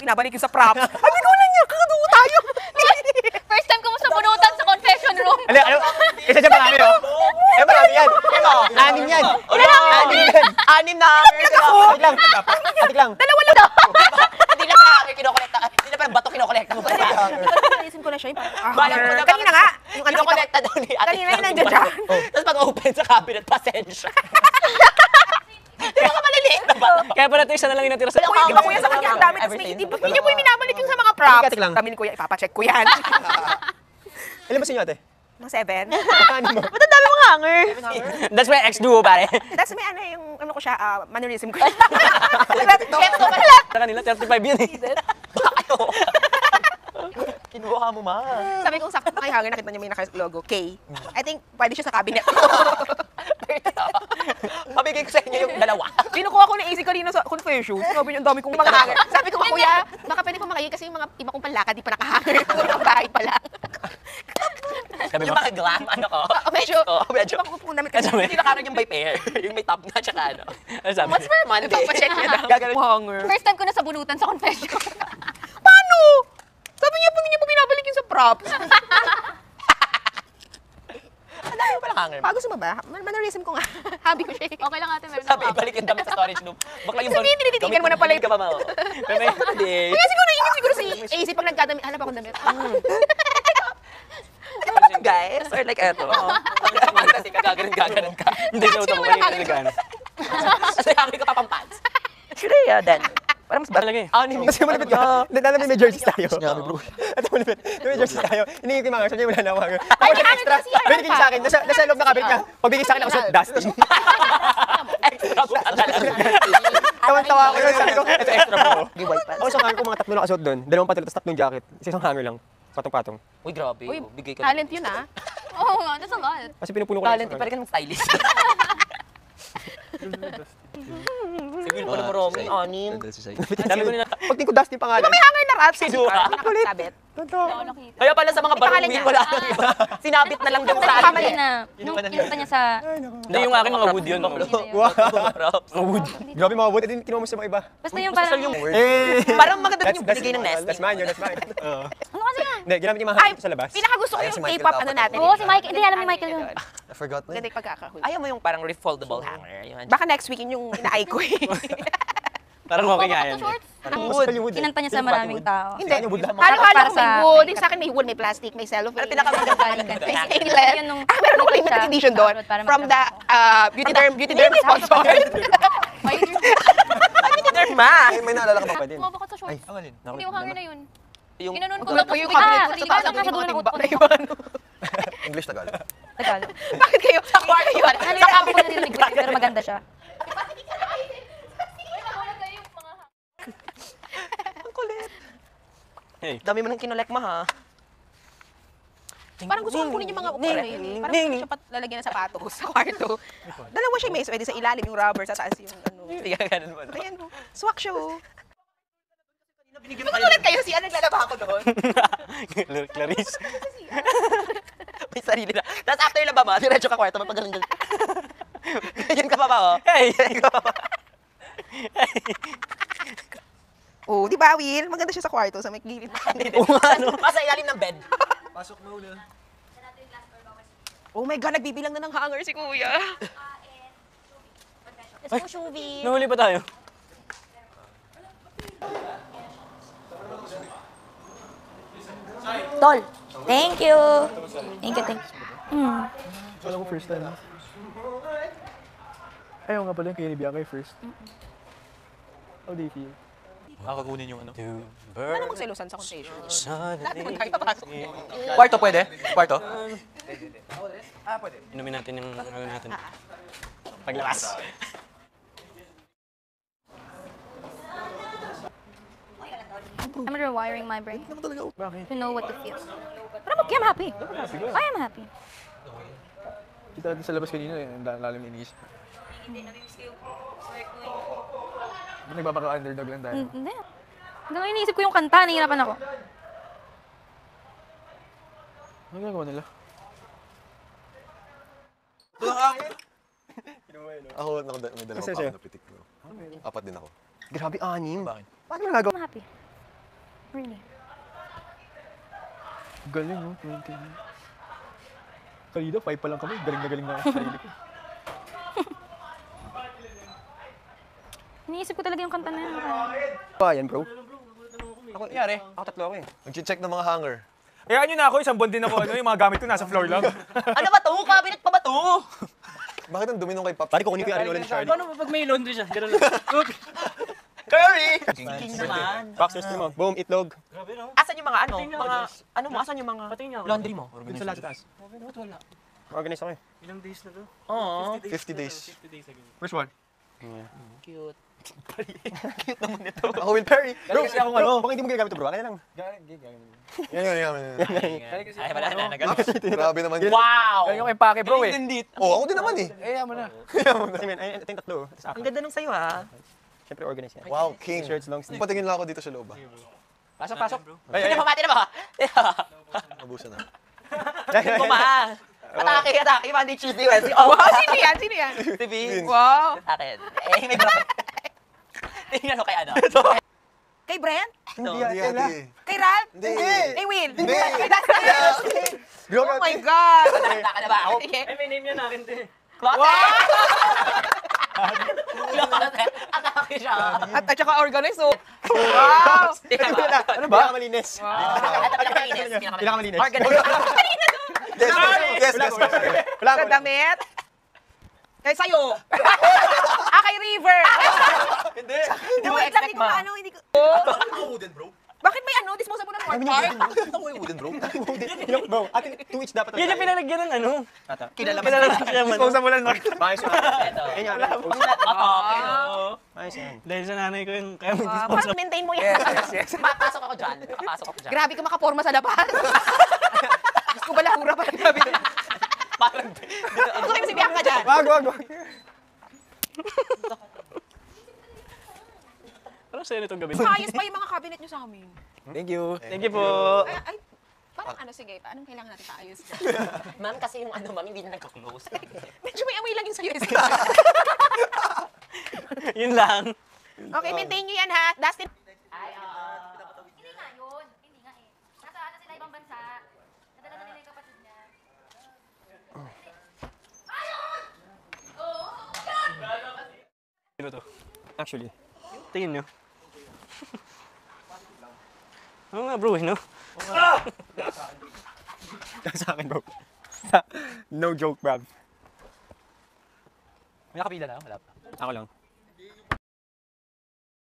pinabalik yung sa props. Sabi ko na niya, kakadugo tayo. First time ko mo sa bunutan sa confession room. Ano? Isa siya marami, no? Marami yan. Anim yan. Anim na. Atik lang. Atik lang. Dalawa lang daw. Hindi na pa kinokolekta. Hindi na pa bato kinokolekta mo. Naisip ko na siya yung Kanina nga. Yung ano kinokolekta daw ni ate. Kanina yung nandiyan dyan. Tapos pag-open sa cabinet, pasensya. Di ba ka maliliit na ba? Kaya pala ito isa na lang yung natira sa... Kuya, di ba kuya sa kanya ang dami? Tapos hindi niyo po yung minabalik yung sa mga props. Atik lang. Kami ni kuya, ipapacheck ko yan. Ilan ba sa inyo, ate? Mga 7. Anim mo. Ba't ang dami mga hanger? That's my ex-duo, pare. Tapos may ano yung, ano ko siya, mannerism ko. Sa kanila, 35 yun eh. Kinuha mo, ma. Sabi ko, sakto kay hanger, nakita niya may naka-logo, K. I think, pwede siya sa cabinet. Pabigay ko sa inyo yung dalawa. Kinukuha ko na AC kanina sa confession. Sabi niya, ang dami kong mga hanger. Sabi ko, kuya, baka pwede pa makaya kasi yung mga iba kong panlakad, di pa nakahanger. Puro ang bahay pa lang. Sabi Yung mo, mga glam, ano ko? Medyo, medyo. namin kasi. Hindi nakaroon yung by pair. Yung may top na, tsaka ano. ano sabi? What's for Monday? Ipapacheck niya na. Gagawin. Hanger. First time ko na sa bunutan sa confession. Paano? Sabi niya, hindi niya po binabalik yung sa props. Ang dami mo palang hanger. Bago sumaba, mannerism ko nga. Hobby ko siya. Okay lang ate, meron Sabi, ako. ibalik yung damit sa storage room. Bakla yung Sabihin, tinititigan mo na pala yung... ka pa, ma. Hindi. Kaya siguro, ingin siguro si AC pag nagdadamit. Hanap akong damit. Guys, or like eto. Kasi kagaganon ka. Hindi siya utang ko kanina nagano. Kasi hangin ka pa pang pants. Should I, then? Parang mas Talaga eh. Anim. Kasi malapit ka. Alam mo may jerseys tayo. Grabe, bro. Ito malapit. May jerseys tayo. Hiningin ko yung mga, sabi wala na ako. Ay, Ako extra. kasi ano Binigay sa akin. Nasa loob na cabinet ka. Pagbigay sa akin ako suot, Dusty. Extra po talaga. Tawan-tawa ako yun. Sabi ko, ito extra po. Give white pants. Ako sa hanger ko mga tatlo nakasuot doon. Dalawang pantalo, tapos tatlong jacket. Isang hanger lang. Patong-patong. Uy, grabe. Uy, Bigay ka. talent yun ah. Oo nga, that's a lot. Kasi pinupuno ko lang Talent, sa pwede ka naman stylist. Sige, pala marami. Anim. Dami ko nila. Pag tingin ko Dusty pangalan. May hanger na rat. Sinuha. Nakasabit. Kaya pala sa mga pangalan barumin, niya. wala nang iba. Sinabit na lang daw sa Kamali akin. na. Nung kinunta niya sa... Hindi yung akin mga wood yun. Wow. Mga wood. Grabe mga wood. Ito kinuha mo sa mga iba. Basta yung parang... Eh. Parang maganda din yung binigay ng Nest. That's mine yun. That's mine. Oo. Ano kasi yan? Hindi, ginamit yung mga Ay, hangin sa labas. pinakagusto ko yung K-pop ano natin. Oo, si Michael. Hindi, alam ni Michael yun. I forgot na. Ganda yung pagkakahuli. Ayaw mo yung parang refoldable hanger. Yun. Baka next week yun yung inaay ko eh. Parang okay nga yan. Shorts. Wood. Kinanta niya sa maraming tao. Hindi. Yung wood lang. Halo-halo Para ko may sa- wood. Yung sa akin may wood, may plastic, may cellophane. Pero pinakamaganda May stainless. Yun nung- Meron akong limited siya. edition doon. Para From the Beauty Derm sponsor. Ma! May naalala ka ba pa din? Kumaba ka sa shorts. Ang alin? Hindi yung hanger na yun. Yung Ginanon ko Wala tapos po yung bigla. cabinet. Sarili Sa ko taas lang nasa dulo ng timba utot na ko. yung ano. English, Tagalog. Tagalog. Bakit kayo? Sa kwarto. Halika ako ko narinig ko, pero maganda siya. Ang kulit. Hey. Dami mo nang kinolek, ma, ha? Parang gusto kong kunin yung mga ukore. Parang gusto siya lalagyan ng sapatos sa kwarto. Dalawa siya may pwede sa ilalim yung rubber, sa taas yung ano. Hindi ka ganun mo. Ayan, swak siya oh. Ulit kayo, si ano naglalaba ako doon? Clarice. May sarili na. Tapos after yung laba mo, diretso ka kwarto, mapagalang ganyan ka pa ba, oh? Hey! Oh, di ba, Will? Maganda siya sa kwarto, sa may gilid. Sa ilalim ng bed. Pasok na una. Oh my God, nagbibilang na ng hanger si Kuya. Let's go, Shubi. Nahuli pa tayo. Tol. Thank you. Thank you, thank you. Alam ko first time. Ayaw nga pala yung kay ni Bianca first. How do you feel? Makakunin yung ano. Ano magselosan sa confession? Sana Lahat naman tayo papasok. Kwarto pwede? Kwarto? Inumin natin yung ano natin. Paglabas. I'm rewiring my brain Bakit? to know what to feel. But I'm okay, I'm happy. I am happy. Kita natin sa labas kanina eh. Ang lalim na iniisip. Ba't nagbabaka-underdog lang tayo? Hindi. Hanggang iniisip ko yung kanta, nahihirapan ako. Ano ginagawa nila? Ako, may dalawa Isa pa siya. ako na pitik. Apat din ako. Grabe, anim. Bakit? Paano nagagawa? I'm happy. Really? Galing, no? 20. Kanina, 5 pa lang kami. Galing na galing na ako sa sarili ko. Iniisip ko talaga yung kanta na yun. Pa, yan, bro. Ako, yari. Ako tatlo ako eh. Nag-check ng mga hanger. Hayaan nyo na ako, isang buwan din ako, yung mga gamit ko nasa floor lang. Ano ba to? Cabinet pa ba to? Bakit ang dumi nung kay Pop? Pari, kukunin ko yung ulit ni Charlie. Paano pag may laundry siya? Ganun lang. Curry! King naman. Boxers mo. Boom, itlog. Grabe no? Asan yung mga ano? Patingin Mga, ako, ano mo? Asan yung mga Patingin ako. laundry mo? Dun sa lahat sa taas. Grabe no? Wala. Organize ako eh. Ilang days na to? Oo. 50 days. 50 days again. First one. Cute. Ako Will Perry. Bro, kasi ako ano. Baka hindi mo ginagamit ito, bro. Akin na lang. Yan. Ay, wala na. Nagano. Grabe naman. Wow! Galing ako empake, bro eh. Oh, ako din naman eh. Mo na. Kasi man, ay, ito yung tatlo. Tapos Ang ganda nung sa'yo ha. Siyempre organize yan. Wow, king. Shirts, long sleeve. Patingin lang ako dito sa loob ah. Pasok, pasok. Sino pamati na ba? Abusan na. Kuma. Atake. Monday, Tuesday, Wednesday. Oh, Wow, sino yan? Sino yan? TV. Wow. Akin. Eh, may bracket. Tingnan mo kay ano. Kay Brent? Hindi ate. Kay Ralph? Hindi. Kay Will? Hindi. Kay Dustin? Bro, Oh my God! Handa ka na ba? Ako. Sige. Ay, may name yan akin din. Closet! Closet! Atake siya. At saka organize, so. Wow! Ano ba? Pinakamalinis. Pinakamalinis. Pinakamalinis. Yes. Wala Sa ko. damit? Kay sa'yo. Kay River. Hindi. Hindi mo expect hindi ko maano, hindi ko. Bakit may ano, disposable na pork part? Ako yung wooden bro. Bro, atin 2 each dapat. Yan yung pinalagyan ng ano. Kilala mo. Kilala siya man. Disposable na North. Maayos yun. Ito. Ayun yan. Atake. Maayos yan. Dahil sa nanay ko yung kaya may Parang disposable. maintain mo yan. Papasok ako dyan. Grabe ka makaporma sa labas. Gusto ko ba lahura pa lang gabi? Parang, Gusto ko yung si Bianca dyan. Wag. Parang sa'yo nitong gabi. Ayos pa yung mga cabinet nyo sa amin. Thank you. Thank you po. Ay, parang ano, sige, paano kailangan natin paayos? ma'am, kasi yung ano, ma'am, hindi na nagka-close. Medyo may amoy lang yun sa'yo. Yun lang. Okay, maintain nyo yan ha. Dustin. Hindi nga yun. Hindi nga eh. Nasa sila ibang bansa. Nadala na nila yung kapatid niya. Sino to? Actually. Tingin nyo. Oo nga bro, no? Sa akin, bro. No joke, bruv. May nakapila na, wala pa. Ako lang.